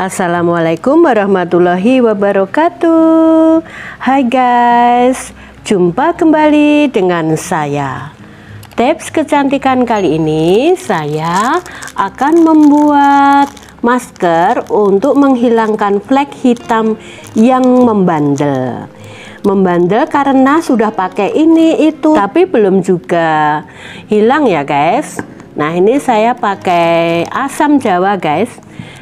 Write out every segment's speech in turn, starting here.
Assalamualaikum warahmatullahi wabarakatuh. Hai guys, jumpa kembali dengan saya. Tips kecantikan kali ini saya akan membuat masker untuk menghilangkan flek hitam yang membandel. Membandel karena sudah pakai ini itu tapi belum juga hilang ya guys. Nah, ini saya pakai asam jawa guys,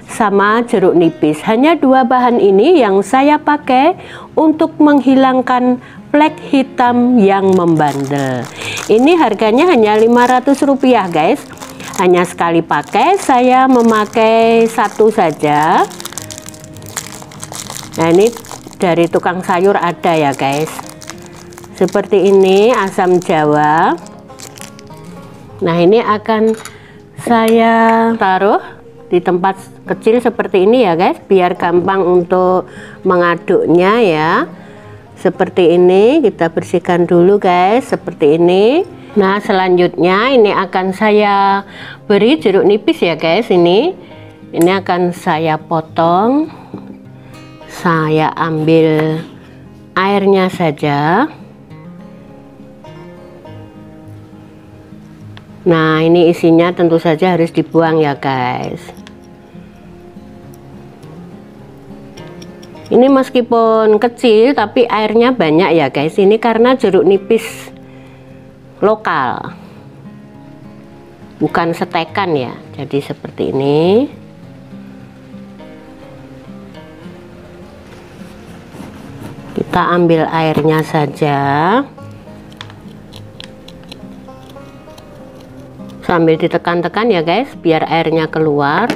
sama jeruk nipis. Hanya dua bahan ini yang saya pakai untuk menghilangkan flek hitam yang membandel. Ini harganya hanya Rp500 guys. Hanya sekali pakai, saya memakai satu saja. Nah, ini dari tukang sayur ada ya guys. Seperti ini asam jawa. Nah, ini akan saya taruh di tempat kecil seperti ini ya guys, biar gampang untuk mengaduknya ya. Seperti ini, kita bersihkan dulu guys, seperti ini. Nah, selanjutnya ini akan saya beri jeruk nipis ya guys. Ini akan saya potong. Saya ambil airnya saja. Nah, ini isinya tentu saja harus dibuang ya guys. Ini meskipun kecil tapi airnya banyak ya guys. Ini karena jeruk nipis lokal, bukan setekan ya. Jadi seperti ini. Kita ambil airnya saja. Sambil ditekan-tekan ya guys, biar airnya keluar.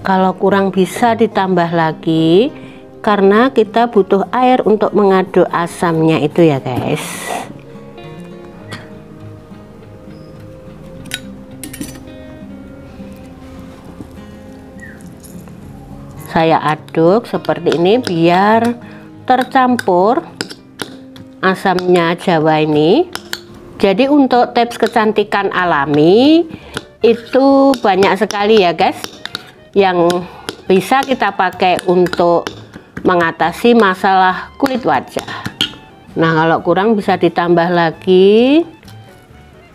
Kalau kurang bisa ditambah lagi, karena kita butuh air untuk mengaduk asamnya itu ya guys. Saya aduk seperti ini biar tercampur asamnya jawa ini. Jadi untuk tips kecantikan alami itu banyak sekali ya guys yang bisa kita pakai untuk mengatasi masalah kulit wajah. Nah, kalau kurang bisa ditambah lagi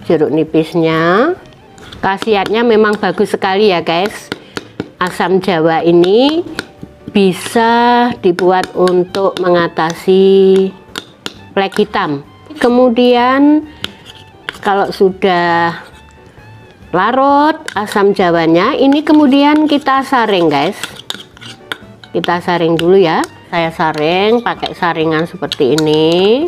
jeruk nipisnya. Khasiatnya memang bagus sekali ya guys. Asam jawa ini bisa dibuat untuk mengatasi flek hitam. Kemudian kalau sudah larut asam jawanya, ini kemudian kita saring guys. Kita saring dulu ya. Saya saring pakai saringan seperti ini.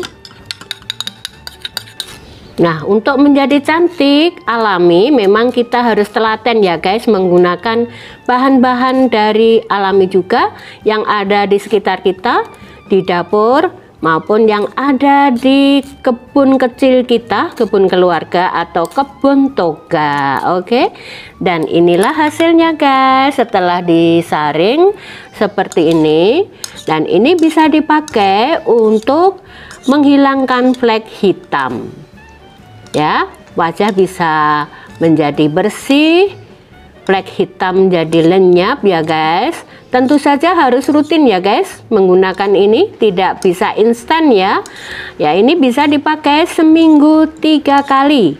Nah, untuk menjadi cantik alami memang kita harus telaten ya guys, menggunakan bahan-bahan dari alami juga yang ada di sekitar kita, di dapur maupun yang ada di kebun kecil kita, kebun keluarga atau kebun toga. Oke. Dan inilah hasilnya guys setelah disaring seperti ini. Dan ini bisa dipakai untuk menghilangkan flek hitam. Ya, wajah bisa menjadi bersih, flek hitam jadi lenyap ya guys. Tentu saja harus rutin ya guys menggunakan ini, tidak bisa instan ya. Ya, ini bisa dipakai seminggu 3 kali.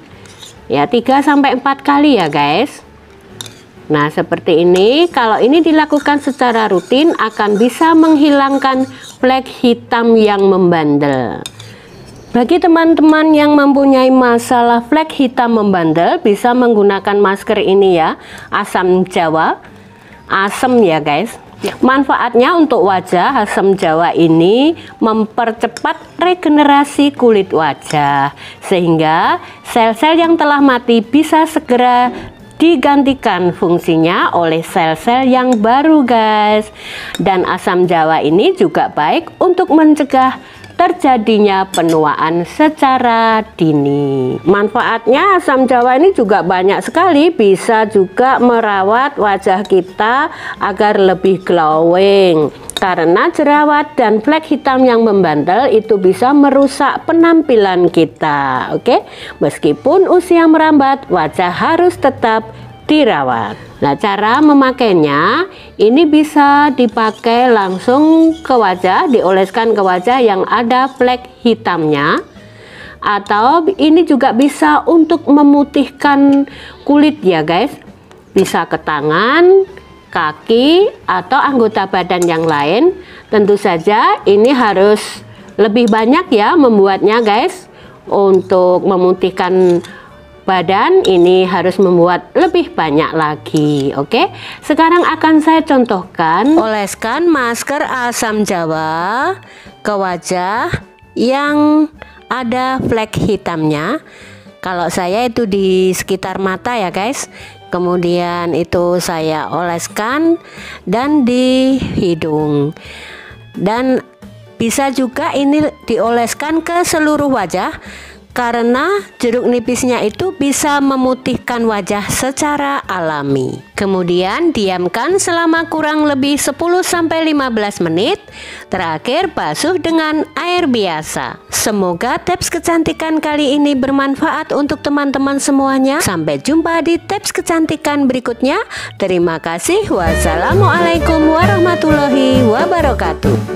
Ya, 3-4 kali ya guys. Nah, seperti ini. Kalau ini dilakukan secara rutin akan bisa menghilangkan flek hitam yang membandel. Bagi teman-teman yang mempunyai masalah flek hitam membandel, bisa menggunakan masker ini ya, asam jawa. Asam ya guys. Manfaatnya untuk wajah, asam jawa ini mempercepat regenerasi kulit wajah, sehingga sel-sel yang telah mati bisa segera digantikan fungsinya oleh sel-sel yang baru guys. Dan asam jawa ini juga baik untuk mencegah terjadinya penuaan secara dini. Manfaatnya asam jawa ini juga banyak sekali, bisa juga merawat wajah kita agar lebih glowing. Karena jerawat dan flek hitam yang membandel itu bisa merusak penampilan kita. Oke, meskipun usia merambat, wajah harus tetap dirawat. Nah, cara memakainya ini bisa dipakai langsung ke wajah, dioleskan ke wajah yang ada flek hitamnya, atau ini juga bisa untuk memutihkan kulit ya guys. Bisa ke tangan, kaki, atau anggota badan yang lain. Tentu saja ini harus lebih banyak ya membuatnya guys. Untuk memutihkan badan ini harus membuat lebih banyak lagi. Oke, sekarang akan saya contohkan. Oleskan masker asam jawa ke wajah yang ada flek hitamnya. Kalau saya itu di sekitar mata ya guys. Kemudian itu saya oleskan dan di hidung. Dan bisa juga ini dioleskan ke seluruh wajah, karena jeruk nipisnya itu bisa memutihkan wajah secara alami. Kemudian diamkan selama kurang lebih 10-15 menit. Terakhir basuh dengan air biasa. Semoga tips kecantikan kali ini bermanfaat untuk teman-teman semuanya. Sampai jumpa di tips kecantikan berikutnya. Terima kasih. Wassalamualaikum warahmatullahi wabarakatuh.